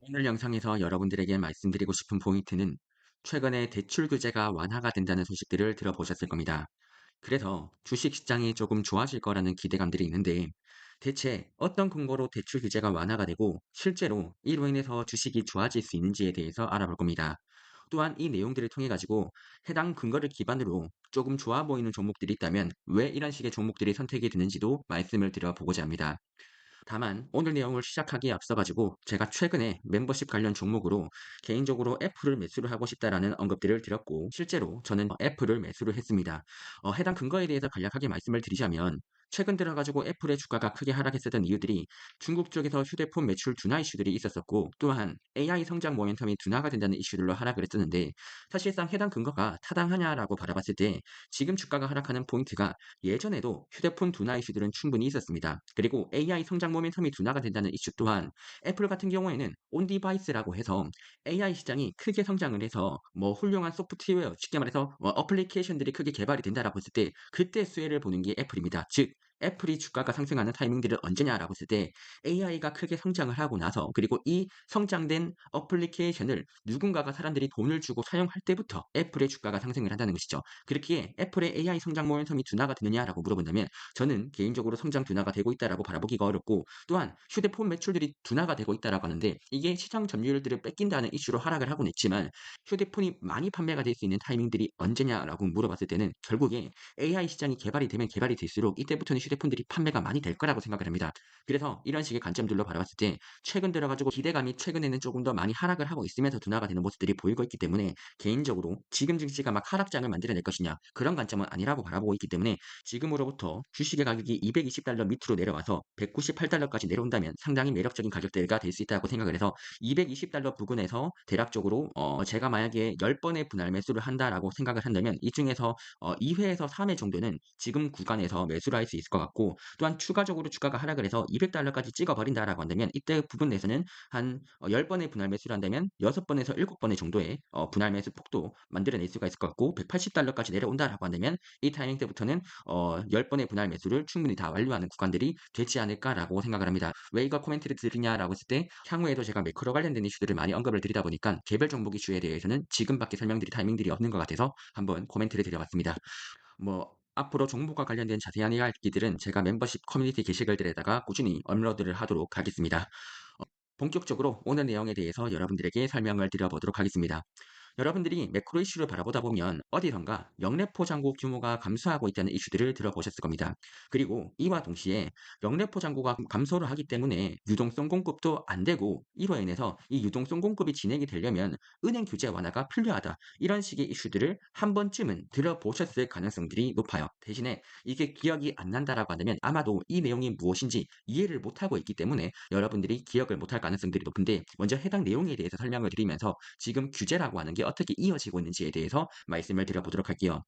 오늘 영상에서 여러분들에게 말씀드리고 싶은 포인트는 최근에 대출 규제가 완화가 된다는 소식들을 들어보셨을 겁니다. 그래서 주식 시장이 조금 좋아질 거라는 기대감들이 있는데 대체 어떤 근거로 대출 규제가 완화가 되고 실제로 이로 인해서 주식이 좋아질 수 있는지에 대해서 알아볼 겁니다. 또한 이 내용들을 통해 가지고 해당 근거를 기반으로 조금 좋아 보이는 종목들이 있다면 왜 이런 식의 종목들이 선택이 되는지도 말씀을 드려보고자 합니다. 다만 오늘 내용을 시작하기에 앞서 가지고 제가 최근에 멤버십 관련 종목으로 개인적으로 애플을 매수를 하고 싶다라는 언급들을 드렸고 실제로 저는 애플을 매수를 했습니다. 해당 근거에 대해서 간략하게 말씀을 드리자면 최근 들어 가지고 애플의 주가가 크게 하락했었던 이유들이 중국 쪽에서 휴대폰 매출 둔화 이슈들이 있었었고 또한 AI 성장 모멘텀이 둔화가 된다는 이슈들로 하락을 했었는데 사실상 해당 근거가 타당하냐라고 바라봤을 때 지금 주가가 하락하는 포인트가 예전에도 휴대폰 둔화 이슈들은 충분히 있었습니다. 그리고 AI 성장 모멘텀이 둔화가 된다는 이슈 또한 애플 같은 경우에는 온 디바이스라고 해서 AI 시장이 크게 성장을 해서 뭐 훌륭한 소프트웨어, 쉽게 말해서 어플리케이션들이 크게 개발이 된다라고 했을 때 그때 수혜를 보는 게 애플입니다. 즉 애플이 주가가 상승하는 타이밍들은 언제냐라고 했을 때 AI가 크게 성장을 하고 나서 그리고 이 성장된 어플리케이션을 누군가가 사람들이 돈을 주고 사용할 때부터 애플의 주가가 상승을 한다는 것이죠. 그렇기에 애플의 AI 성장 모멘텀이 둔화가 되느냐라고 물어본다면 저는 개인적으로 성장 둔화가 되고 있다라고 바라보기가 어렵고 또한 휴대폰 매출들이 둔화가 되고 있다라고 하는데 이게 시장 점유율들을 뺏긴다는 이슈로 하락을 하곤 했지만 휴대폰이 많이 판매가 될 수 있는 타이밍들이 언제냐라고 물어봤을 때는 결국에 AI 시장이 개발이 되면 개발이 될수록 이때부터는 휴대폰들이 판매가 많이 될 거라고 생각을 합니다. 그래서 이런 식의 관점들로 바라봤을 때 최근 들어가지고 기대감이 최근에는 조금 더 많이 하락을 하고 있으면서 둔화가 되는 모습들이 보이고 있기 때문에 개인적으로 지금 증시가 막 하락장을 만들어낼 것이냐 그런 관점은 아니라고 바라보고 있기 때문에 지금으로부터 주식의 가격이 220달러 밑으로 내려와서 198달러까지 내려온다면 상당히 매력적인 가격대가 될 수 있다고 생각을 해서 220달러 부근에서 대략적으로 제가 만약에 10번의 분할 매수를 한다라고 생각을 한다면 이 중에서 2회에서 3회 정도는 지금 구간에서 매수를 할 수 있을 것 같고 또한 추가적으로 주가가 하락을 해서 200달러까지 찍어버린다라고 한다면 이때 부분 내에서는 한 10번의 분할 매수를 한다면 6번에서 7번의 정도의 분할 매수 폭도 만들어낼 수가 있을 것 같고 180달러까지 내려온다라고 한다면 이 타이밍 때부터는 10번의 분할 매수를 충분히 다 완료하는 구간들이 되지 않을까라고 생각을 합니다. 왜 이거 코멘트를 드리냐라고 했을 때 향후에도 제가 매크로 관련된 이슈들을 많이 언급을 드리다 보니까 개별 종목 이슈에 대해서는 지금밖에 설명드릴 타이밍들이 없는 것 같아서 한번 코멘트를 드려봤습니다. 뭐 앞으로 종목과 관련된 자세한 이야기들은 제가 멤버십 커뮤니티 게시글들에다가 꾸준히 업로드를 하도록 하겠습니다. 본격적으로 오늘 내용에 대해서 여러분들에게 설명을 드려보도록 하겠습니다. 여러분들이 매크로 이슈를 바라보다 보면 어디선가 영래포 잔고 규모가 감소하고 있다는 이슈들을 들어보셨을 겁니다. 그리고 이와 동시에 영래포 잔고가 감소를 하기 때문에 유동성 공급도 안 되고 이로 인해서 이 유동성 공급이 진행이 되려면 은행 규제 완화가 필요하다. 이런 식의 이슈들을 한 번쯤은 들어보셨을 가능성들이 높아요. 대신에 이게 기억이 안 난다라고 한다면 아마도 이 내용이 무엇인지 이해를 못하고 있기 때문에 여러분들이 기억을 못할 가능성들이 높은데 먼저 해당 내용에 대해서 설명을 드리면서 지금 규제라고 하는 게 어떻게 이어지고 있는지에 대해서 말씀을 드려보도록 할게요.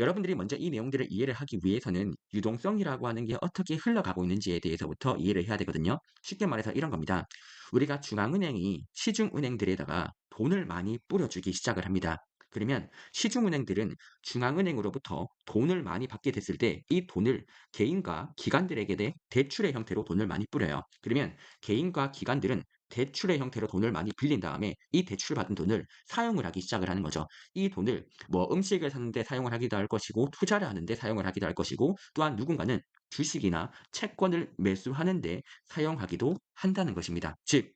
여러분들이 먼저 이 내용들을 이해를 하기 위해서는 유동성이라고 하는 게 어떻게 흘러가고 있는지에 대해서부터 이해를 해야 되거든요. 쉽게 말해서 이런 겁니다. 우리가 중앙은행이 시중은행들에다가 돈을 많이 뿌려주기 시작을 합니다. 그러면 시중은행들은 중앙은행으로부터 돈을 많이 받게 됐을 때 이 돈을 개인과 기관들에게 대출의 형태로 돈을 많이 뿌려요. 그러면 개인과 기관들은 대출의 형태로 돈을 많이 빌린 다음에 이 대출받은 돈을 사용을 하기 시작을 하는 거죠. 이 돈을 뭐 음식을 사는데 사용을 하기도 할 것이고 투자를 하는데 사용을 하기도 할 것이고 또한 누군가는 주식이나 채권을 매수하는데 사용하기도 한다는 것입니다. 즉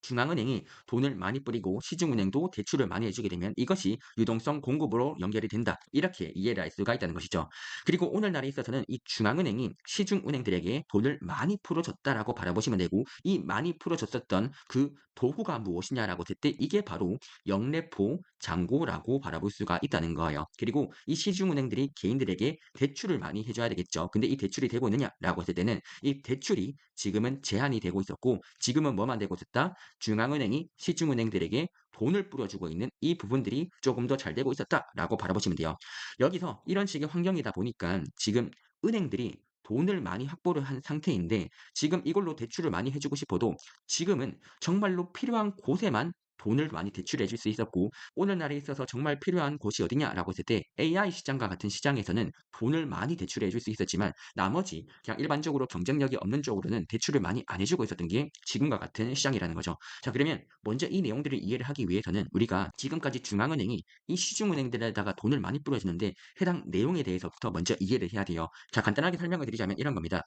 중앙은행이 돈을 많이 뿌리고 시중은행도 대출을 많이 해주게 되면 이것이 유동성 공급으로 연결이 된다. 이렇게 이해를 할 수가 있다는 것이죠. 그리고 오늘날에 있어서는 이 중앙은행이 시중은행들에게 돈을 많이 풀어줬다라고 바라보시면 되고 이 많이 풀어줬었던 그 도구가 무엇이냐라고 했을 때 이게 바로 영래포 잔고라고 바라볼 수가 있다는 거예요. 그리고 이 시중은행들이 개인들에게 대출을 많이 해줘야 되겠죠. 근데 이 대출이 되고 있느냐라고 했을 때는 이 대출이 지금은 제한이 되고 있었고 지금은 뭐만 되고 있었다? 중앙은행이 시중은행들에게 돈을 뿌려주고 있는 이 부분들이 조금 더 잘 되고 있었다라고 바라보시면 돼요. 여기서 이런 식의 환경이다 보니까 지금 은행들이 돈을 많이 확보를 한 상태인데 지금 이걸로 대출을 많이 해주고 싶어도 지금은 정말로 필요한 곳에만 돈을 많이 대출해 줄 수 있었고 오늘날에 있어서 정말 필요한 곳이 어디냐라고 했을 때 AI 시장과 같은 시장에서는 돈을 많이 대출해 줄 수 있었지만 나머지 그냥 일반적으로 경쟁력이 없는 쪽으로는 대출을 많이 안 해주고 있었던 게 지금과 같은 시장이라는 거죠. 자, 그러면 먼저 이 내용들을 이해를 하기 위해서는 우리가 지금까지 중앙은행이 이 시중은행들에다가 돈을 많이 뿌려주는데 해당 내용에 대해서부터 먼저 이해를 해야 돼요. 자, 간단하게 설명을 드리자면 이런 겁니다.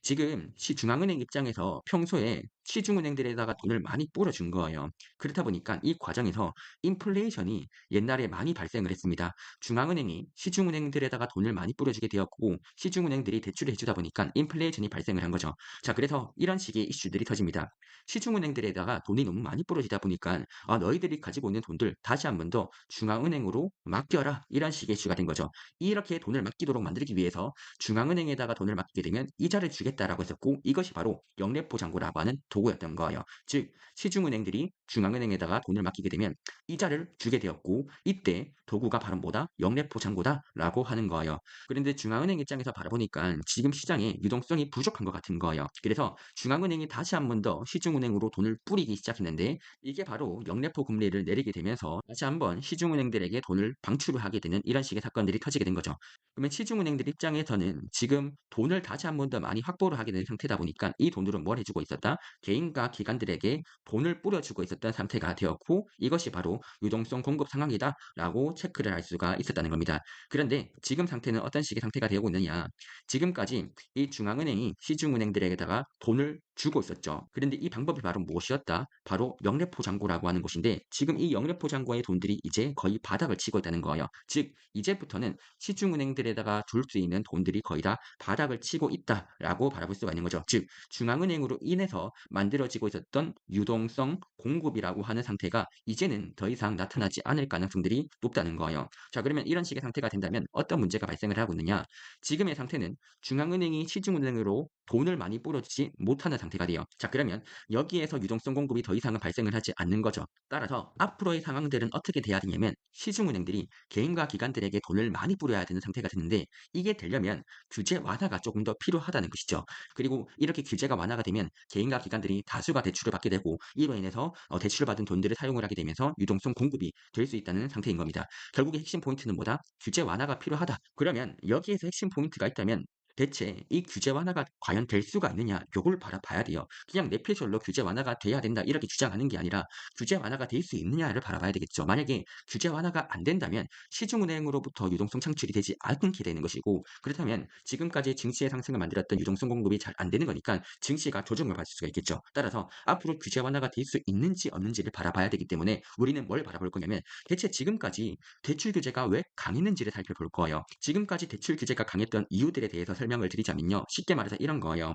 지금 중앙은행 입장에서 평소에 시중은행들에다가 돈을 많이 뿌려준 거예요. 그렇다 보니까 이 과정에서 인플레이션이 옛날에 많이 발생을 했습니다. 중앙은행이 시중은행들에다가 돈을 많이 뿌려주게 되었고 시중은행들이 대출을 해주다 보니까 인플레이션이 발생을 한 거죠. 자, 그래서 이런 식의 이슈들이 터집니다. 시중은행들에다가 돈이 너무 많이 뿌려지다 보니까 너희들이 가지고 있는 돈들 다시 한 번 더 중앙은행으로 맡겨라, 이런 식의 이슈가 된 거죠. 이렇게 돈을 맡기도록 만들기 위해서 중앙은행에다가 돈을 맡기게 되면 이자를 주겠다라고 했었고 이것이 바로 영래포 잔고라고 하는 도구였던 거예요. 즉 시중은행들이 중앙은행에다가 돈을 맡기게 되면 이자를 주게 되었고 이때 도구가 바로 뭐다? 영래포 잔고다라고 하는 거예요. 그런데 중앙은행 입장에서 바라보니까 지금 시장에 유동성이 부족한 것 같은 거예요. 그래서 중앙은행이 다시 한 번 더 시중은행으로 돈을 뿌리기 시작했는데 이게 바로 영래포 금리를 내리게 되면서 다시 한번 시중은행들에게 돈을 방출을 하게 되는 이런 식의 사건들이 터지게 된 거죠. 그러면 시중은행들 입장에서는 지금 돈을 다시 한 번 더 많이 확보를 하게 된 상태다 보니까 이 돈으로 뭘 해주고 있었다? 개인과 기관들에게 돈을 뿌려주고 있었던 상태가 되었고 이것이 바로 유동성 공급 상황이다라고 체크를 할 수가 있었다는 겁니다. 그런데 지금 상태는 어떤 식의 상태가 되고 있느냐? 지금까지 이 중앙은행이 시중은행들에게다가 돈을 주고 있었죠. 그런데 이 방법이 바로 무엇이었다? 바로 영래포 잔고라고 하는 것인데 지금 이 영래포 잔고의 돈들이 이제 거의 바닥을 치고 있다는 거예요. 즉 이제부터는 시중은행들에다가 줄 수 있는 돈들이 거의 다 바닥을 치고 있다라고 바라볼 수가 있는 거죠. 즉 중앙은행으로 인해서 만들어지고 있었던 유동성 공급이라고 하는 상태가 이제는 더 이상 나타나지 않을 가능성들이 높다는 거예요. 자, 그러면 이런 식의 상태가 된다면 어떤 문제가 발생을 하고 있느냐? 지금의 상태는 중앙은행이 시중은행으로 돈을 많이 뿌려주지 못하는 상태가 돼요. 자, 그러면 여기에서 유동성 공급이 더 이상은 발생을 하지 않는 거죠. 따라서 앞으로의 상황들은 어떻게 돼야 되냐면 시중은행들이 개인과 기관들에게 돈을 많이 뿌려야 되는 상태가 되는데 이게 되려면 규제 완화가 조금 더 필요하다는 것이죠. 그리고 이렇게 규제가 완화가 되면 개인과 기관들이 다수가 대출을 받게 되고 이로 인해서 대출을 받은 돈들을 사용을 하게 되면서 유동성 공급이 될 수 있다는 상태인 겁니다. 결국에 핵심 포인트는 뭐다? 규제 완화가 필요하다. 그러면 여기에서 핵심 포인트가 있다면 대체 이 규제 완화가 과연 될 수가 있느냐? 요걸 바라봐야 돼요. 그냥 뇌피셜로 규제 완화가 돼야 된다 이렇게 주장하는 게 아니라 규제 완화가 될 수 있느냐를 바라봐야 되겠죠. 만약에 규제 완화가 안 된다면 시중은행으로부터 유동성 창출이 되지 않게 되는 것이고 그렇다면 지금까지 증시의 상승을 만들었던 유동성 공급이 잘 안 되는 거니까 증시가 조정을 받을 수가 있겠죠. 따라서 앞으로 규제 완화가 될 수 있는지 없는지를 바라봐야 되기 때문에 우리는 뭘 바라볼 거냐면 대체 지금까지 대출 규제가 왜 강했는지를 살펴볼 거예요. 지금까지 대출 규제가 강했던 이유들에 대해서 설명을 드리자면요. 쉽게 말해서 이런 거예요.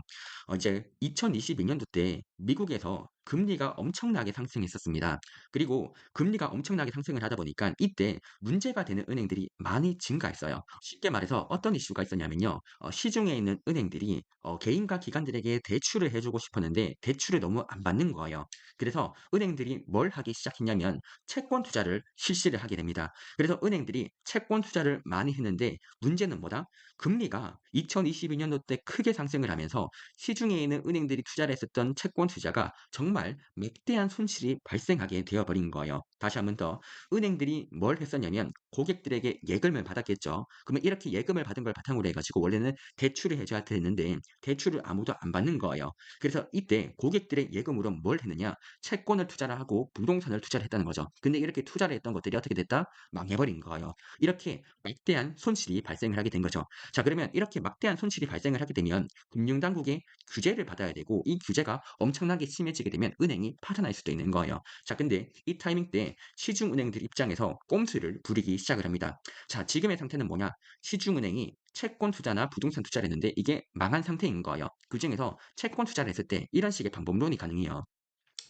이제 2022년도 때 미국에서 금리가 엄청나게 상승했었습니다. 그리고 금리가 엄청나게 상승을 하다 보니까 이때 문제가 되는 은행들이 많이 증가했어요. 쉽게 말해서 어떤 이슈가 있었냐면요. 시중에 있는 은행들이 개인과 기관들에게 대출을 해주고 싶었는데 대출을 너무 안 받는 거예요. 그래서 은행들이 뭘 하기 시작했냐면 채권 투자를 실시를 하게 됩니다. 그래서 은행들이 채권 투자를 많이 했는데 문제는 뭐다? 금리가 2022년도 때 크게 상승을 하면서 시중에 있는 은행들이 투자를 했었던 채권 투자가 정말 맥대한 손실이 발생하게 되어버린 거예요. 다시 한번 더 은행들이 뭘 했었냐면 고객들에게 예금을 받았겠죠. 그러면 이렇게 예금을 받은 걸 바탕으로 해가지고 원래는 대출을 해줘야 되는데 대출을 아무도 안 받는 거예요. 그래서 이때 고객들의 예금으로 뭘 했느냐? 채권을 투자를 하고 부동산을 투자를 했다는 거죠. 근데 이렇게 투자를 했던 것들이 어떻게 됐다? 망해버린 거예요. 이렇게 막대한 손실이 발생을 하게 된 거죠. 자, 그러면 이렇게 막대한 손실이 발생을 하게 되면 금융당국의 규제를 받아야 되고 이 규제가 엄청나게 심해지게 되면 은행이 파산할 수도 있는 거예요. 자, 근데 이 타이밍 때 시중은행들 입장에서 꼼수를 부리기 시작을 합니다. 자, 지금의 상태는 뭐냐? 시중은행이 채권 투자나 부동산 투자를 했는데 이게 망한 상태인 거예요. 그중에서 채권 투자를 했을 때 이런 식의 방법론이 가능해요.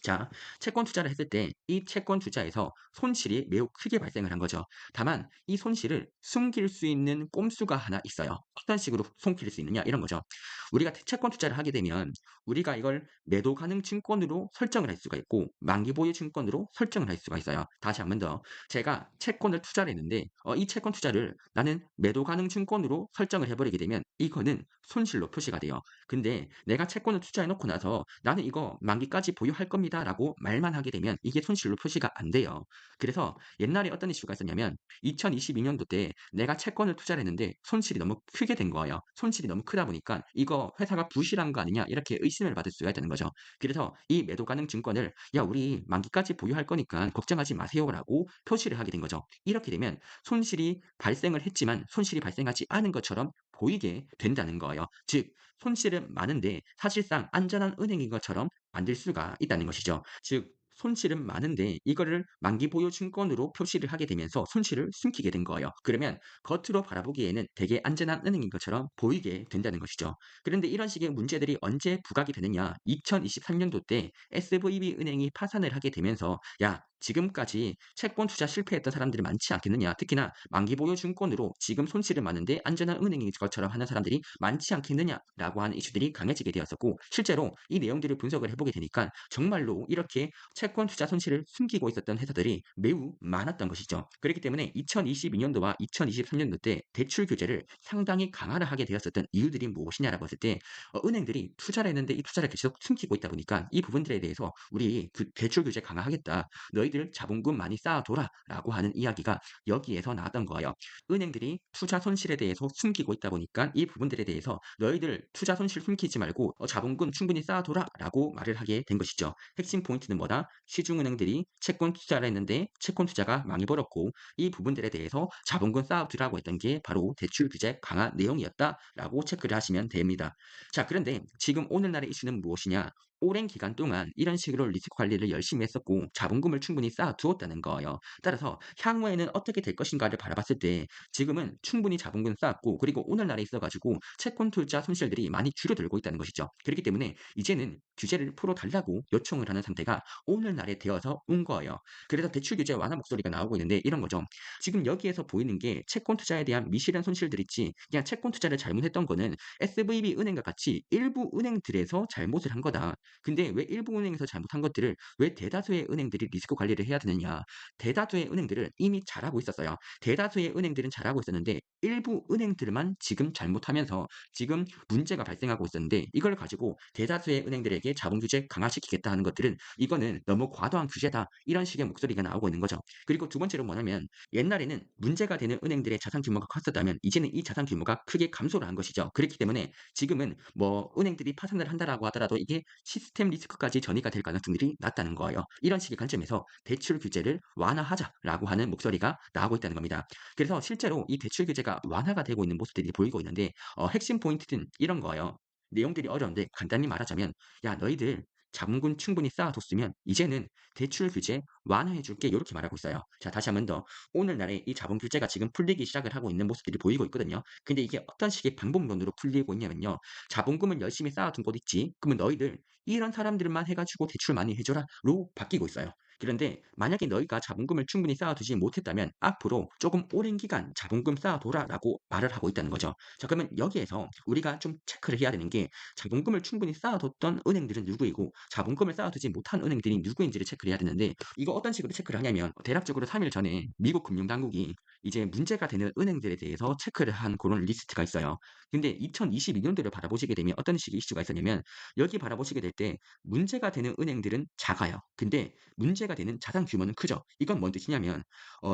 자, 채권 투자를 했을 때 이 채권 투자에서 손실이 매우 크게 발생을 한 거죠. 다만 이 손실을 숨길 수 있는 꼼수가 하나 있어요. 어떤 식으로 숨길 수 있느냐 이런 거죠. 우리가 채권 투자를 하게 되면 우리가 이걸 매도 가능 증권으로 설정을 할 수가 있고 만기 보유 증권으로 설정을 할 수가 있어요. 다시 한 번 더. 제가 채권을 투자를 했는데 이 채권 투자를 나는 매도 가능 증권으로 설정을 해버리게 되면 이거는 손실로 표시가 돼요. 근데 내가 채권을 투자해 놓고 나서 나는 이거 만기까지 보유할 겁니다. 손실이다라고 말만 하게 되면 이게 손실로 표시가 안 돼요. 그래서 옛날에 어떤 이슈가 있었냐면 2022년도 때 내가 채권을 투자를 했는데 손실이 너무 크게 된 거예요. 손실이 너무 크다 보니까 이거 회사가 부실한 거 아니냐 이렇게 의심을 받을 수가 있다는 거죠. 그래서 이 매도 가능 증권을 야 우리 만기까지 보유할 거니까 걱정하지 마세요라고 표시를 하게 된 거죠. 이렇게 되면 손실이 발생을 했지만 손실이 발생하지 않은 것처럼 보이게 된다는 거예요. 즉 손실은 많은데 사실상 안전한 은행인 것처럼 만들 수가 있다는 것이죠. 즉 손실은 많은데 이거를 만기 보유 증권으로 표시를 하게 되면서 손실을 숨기게 된 거예요. 그러면 겉으로 바라보기에는 되게 안전한 은행인 것처럼 보이게 된다는 것이죠. 그런데 이런 식의 문제들이 언제 부각이 되느냐? 2023년도 때 SVB 은행이 파산을 하게 되면서 야 지금까지 채권 투자 실패했던 사람들이 많지 않겠느냐. 특히나 만기 보유 증권으로 지금 손실은 많은데 안전한 은행인 것처럼 하는 사람들이 많지 않겠느냐라고 하는 이슈들이 강해지게 되었었고 실제로 이 내용들을 분석을 해보게 되니까 정말로 이렇게 채권 투자 손실을 숨기고 있었던 회사들이 매우 많았던 것이죠. 그렇기 때문에 2022년도와 2023년도 때 대출 규제를 상당히 강화를 하게 되었었던 이유들이 무엇이냐라고 했을 때 은행들이 투자를 했는데 이 투자를 계속 숨기고 있다 보니까 이 부분들에 대해서 우리 대출 규제 강화하겠다. 너희들 자본금 많이 쌓아둬라라고 하는 이야기가 여기에서 나왔던 거예요. 은행들이 투자 손실에 대해서 숨기고 있다 보니까 이 부분들에 대해서 너희들 투자 손실 숨기지 말고 자본금 충분히 쌓아둬라라고 말을 하게 된 것이죠. 핵심 포인트는 뭐다? 시중은행들이 채권 투자를 했는데 채권 투자가 망해버렸고 이 부분들에 대해서 자본금 쌓아두라고 했던 게 바로 대출 규제 강화 내용이었다라고 체크를 하시면 됩니다. 자, 그런데 지금 오늘날의 이슈는 무엇이냐? 오랜 기간 동안 이런 식으로 리스크 관리를 열심히 했었고 자본금을 충분히 쌓아두었다는 거예요. 따라서 향후에는 어떻게 될 것인가를 바라봤을 때 지금은 충분히 자본금 쌓았고 그리고 오늘날에 있어가지고 채권 투자 손실들이 많이 줄어들고 있다는 것이죠. 그렇기 때문에 이제는 규제를 풀어달라고 요청을 하는 상태가 오늘날에 되어서 온 거예요. 그래서 대출 규제 완화 목소리가 나오고 있는데 이런 거죠. 지금 여기에서 보이는 게 채권 투자에 대한 미실현 손실들 있지 그냥 채권 투자를 잘못했던 거는 SVB 은행과 같이 일부 은행들에서 잘못을 한 거다. 근데 왜 일부 은행에서 잘못한 것들을 왜 대다수의 은행들이 리스크 관리를 해야 되느냐. 대다수의 은행들은 이미 잘하고 있었어요. 대다수의 은행들은 잘하고 있었는데 일부 은행들만 지금 잘못하면서 지금 문제가 발생하고 있었는데 이걸 가지고 대다수의 은행들에게 자본 규제 강화시키겠다 하는 것들은 이거는 너무 과도한 규제다. 이런 식의 목소리가 나오고 있는 거죠. 그리고 두 번째로 뭐냐면 옛날에는 문제가 되는 은행들의 자산 규모가 컸었다면 이제는 이 자산 규모가 크게 감소를 한 것이죠. 그렇기 때문에 지금은 뭐 은행들이 파산을 한다라고 하더라도 이게 시스템 리스크까지 전이가 될 가능성들이 낮다는 거예요. 이런 식의 관점에서 대출 규제를 완화하자라고 하는 목소리가 나오고 있다는 겁니다. 그래서 실제로 이 대출 규제가 완화가 되고 있는 모습들이 보이고 있는데 핵심 포인트는 이런 거예요. 내용들이 어려운데 간단히 말하자면 야 너희들 자본금 충분히 쌓아뒀으면 이제는 대출 규제 완화해 줄게 이렇게 말하고 있어요. 자 다시 한번 더 오늘날에 이 자본 규제가 지금 풀리기 시작을 하고 있는 모습들이 보이고 있거든요. 근데 이게 어떤 식의 방법론으로 풀리고 있냐면요. 자본금을 열심히 쌓아둔 곳 있지. 그러면 너희들 이런 사람들만 해가지고 대출 많이 해줘라로 바뀌고 있어요. 그런데 만약에 너희가 자본금을 충분히 쌓아두지 못했다면 앞으로 조금 오랜 기간 자본금 쌓아둬라라고 말을 하고 있다는 거죠. 자 그러면 여기에서 우리가 좀 체크를 해야 되는 게 자본금을 충분히 쌓아뒀던 은행들은 누구이고 자본금을 쌓아두지 못한 은행들이 누구인지를 체크를 해야 되는데 이거 어떤 식으로 체크를 하냐면 대략적으로 3일 전에 미국 금융당국이 이제 문제가 되는 은행들에 대해서 체크를 한 그런 리스트가 있어요. 근데 2022년도를 바라보시게 되면 어떤 식의 이슈가 있었냐면 여기 바라보시게 될 때 문제가 되는 은행들은 작아요. 근데 문제가 되는 자산 규모는 크죠. 이건 뭔 뜻이냐면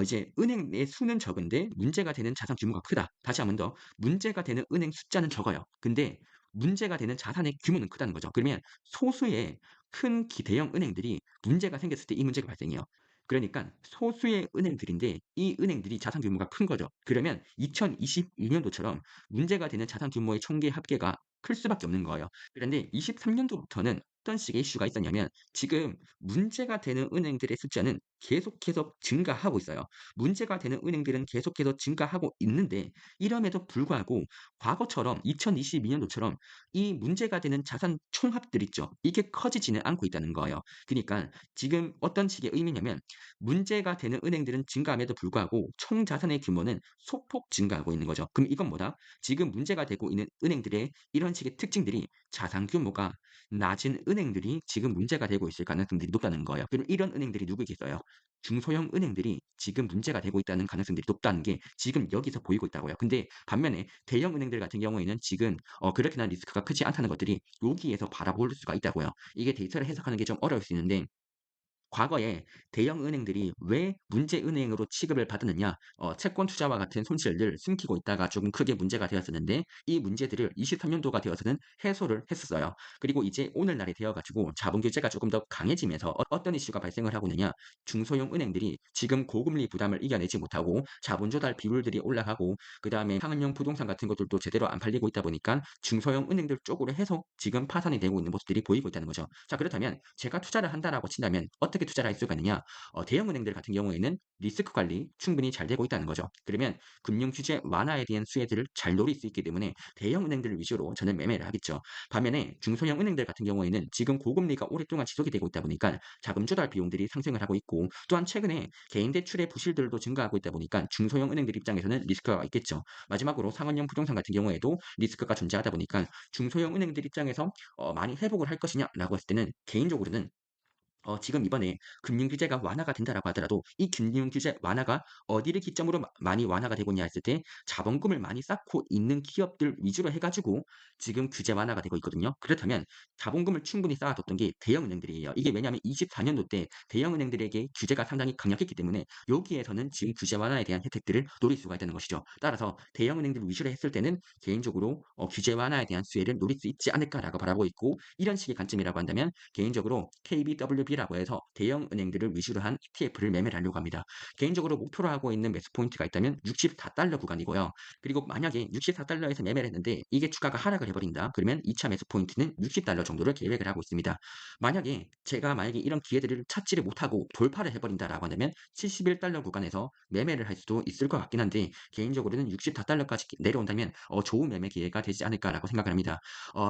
이제 은행의 수는 적은데 문제가 되는 자산 규모가 크다. 다시 한번 더 문제가 되는 은행 숫자는 적어요. 근데 문제가 되는 자산의 규모는 크다는 거죠. 그러면 소수의 큰 대형 은행들이 문제가 생겼을 때 이 문제가 발생해요. 그러니까 소수의 은행들인데 이 은행들이 자산 규모가 큰 거죠. 그러면 2022년도처럼 문제가 되는 자산 규모의 총계 합계가 클 수밖에 없는 거예요. 그런데 23년도부터는 어떤 식의 이슈가 있었냐면 지금 문제가 되는 은행들의 숫자는 계속해서 증가하고 있어요. 문제가 되는 은행들은 계속해서 증가하고 있는데 이럼에도 불구하고 과거처럼 2022년도처럼 이 문제가 되는 자산 총합들 있죠. 이게 커지지는 않고 있다는 거예요. 그러니까 지금 어떤 식의 의미냐면 문제가 되는 은행들은 증가함에도 불구하고 총 자산의 규모는 소폭 증가하고 있는 거죠. 그럼 이건 뭐다? 지금 문제가 되고 있는 은행들의 이런 식의 특징들이 자산 규모가 낮은 은행들이 지금 문제가 되고 있을 가능성들이 높다는 거예요. 그럼 이런 은행들이 누구겠어요? 중소형 은행들이 지금 문제가 되고 있다는 가능성들이 높다는 게 지금 여기서 보이고 있다고요. 근데 반면에 대형 은행들 같은 경우에는 지금 그렇게나 리스크가 크지 않다는 것들이 여기에서 바라볼 수가 있다고요. 이게 데이터를 해석하는 게 좀 어려울 수 있는데 과거에 대형 은행들이 왜 문제 은행으로 취급을 받았느냐? 채권 투자와 같은 손실을 숨기고 있다가 조금 크게 문제가 되었었는데 이 문제들을 23년도가 되어서는 해소를 했었어요. 그리고 이제 오늘날이 되어 가지고 자본 규제가 조금 더 강해지면서 어떤 이슈가 발생을 하고 있느냐? 중소형 은행들이 지금 고금리 부담을 이겨내지 못하고 자본 조달 비율들이 올라가고 그다음에 상업용 부동산 같은 것들도 제대로 안 팔리고 있다 보니까 중소형 은행들 쪽으로 해서 지금 파산이 되고 있는 모습들이 보이고 있다는 거죠. 자, 그렇다면 제가 투자를 한다라고 친다면 어떻게 투자를 할 수가 있느냐? 대형 은행들 같은 경우에는 리스크 관리 충분히 잘 되고 있다는 거죠. 그러면 금융 규제 완화에 대한 수혜들을 잘 노릴 수 있기 때문에 대형 은행들 위주로 저는 매매를 하겠죠. 반면에 중소형 은행들 같은 경우에는 지금 고금리가 오랫동안 지속이 되고 있다 보니까 자금 조달 비용들이 상승을 하고 있고 또한 최근에 개인 대출의 부실들도 증가하고 있다 보니까 중소형 은행들 입장에서는 리스크가 있겠죠. 마지막으로 상업용 부동산 같은 경우에도 리스크가 존재하다 보니까 중소형 은행들 입장에서 많이 회복을 할 것이냐라고 했을 때는 개인적으로는 지금 이번에 금융 규제가 완화가 된다라고 하더라도 이 금융 규제 완화가 어디를 기점으로 많이 완화가 되고 있냐 했을 때 자본금을 많이 쌓고 있는 기업들 위주로 해 가지고 지금 규제 완화가 되고 있거든요. 그렇다면 자본금을 충분히 쌓아뒀던 게 대형 은행들이에요. 이게 왜냐하면 24년도 때 대형 은행들에게 규제가 상당히 강력했기 때문에 여기에서는 지금 규제 완화에 대한 혜택들을 노릴 수가 있다는 것이죠. 따라서 대형 은행들 위주로 했을 때는 개인적으로 규제 완화에 대한 수혜를 노릴 수 있지 않을까라고 바라보고 있고 이런 식의 관점이라고 한다면 개인적으로 KBWB라고 해서 대형 은행들을 위주로 한 ETF를 매매를 하려고 합니다. 개인적으로 목표로 하고 있는 매수 포인트가 있다면 64달러 구간이고요. 그리고 만약에 64달러에서 매매를 했는데 이게 주가가 하락을 해버린다. 그러면 2차 매수 포인트는 60달러 정도를 계획을 하고 있습니다. 제가 만약에 이런 기회들을 찾지를 못하고 돌파를 해버린다라고 한다면 71달러 구간에서 매매를 할 수도 있을 것 같긴 한데 개인적으로는 64달러까지 내려온다면 좋은 매매 기회가 되지 않을까라고 생각을 합니다.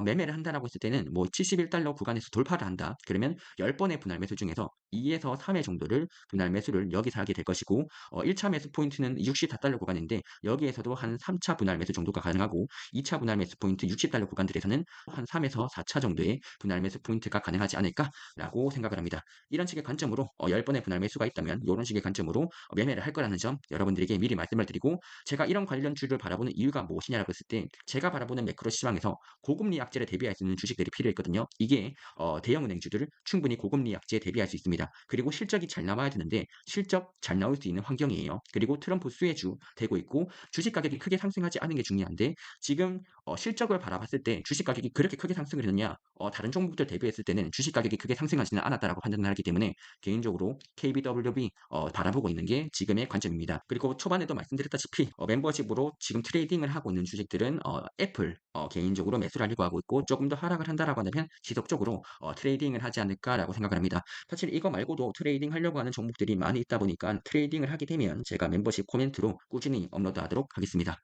매매를 한다라고 했을 때는 뭐 71달러 구간에서 돌파를 한다. 그러면 10번의 분할 매수 중에서 2에서 3회 정도를 분할 매수를 여기서 하게 될 것이고 1차 매수 포인트는 64달러 구간인데 여기에서도 한 3차 분할 매수 정도가 가능하고 2차 분할 매수 포인트 60달러 구간들에서는 한 3에서 4차 정도의 분할 매수 포인트가 가능하지 않을까라고 생각을 합니다. 이런 식의 관점으로 10번의 분할 매수가 있다면 이런 식의 관점으로 매매를 할 거라는 점 여러분들에게 미리 말씀을 드리고 제가 이런 관련주를 바라보는 이유가 무엇이냐라고 했을 때 제가 바라보는 매크로 시황에서 고금리 약재를 대비할 수 있는 주식들이 필요했거든요. 이게 대형 은행주들을 충분히 고금리 약재에 대비할 수 있습니다. 그리고 실적이 잘 나와야 되는데 실적 잘 나올 수 있는 환경이에요. 그리고 트럼프 수혜주 되고 있고 주식 가격이 크게 상승하지 않은 게 중요한데 지금 실적을 바라봤을 때 주식 가격이 그렇게 크게 상승을 했느냐 다른 종목들 대비했을 때는 주식 가격이 크게 상승하지는 않았다라고 판단을 하기 때문에 개인적으로 KBWB 바라보고 있는 게 지금의 관점입니다. 그리고 초반에도 말씀드렸다시피 멤버십으로 지금 트레이딩을 하고 있는 주식들은 애플 개인적으로 매수를 하려고 하고 있고 조금 더 하락을 한다라고 한다면 지속적으로 트레이딩을 하지 않을까라고 생각을 합니다. 사실 이거 말고도 트레이딩 하려고 하는 종목들이 많이 있다 보니까 트레이딩을 하게 되면 제가 멤버십 코멘트로 꾸준히 업로드하도록 하겠습니다.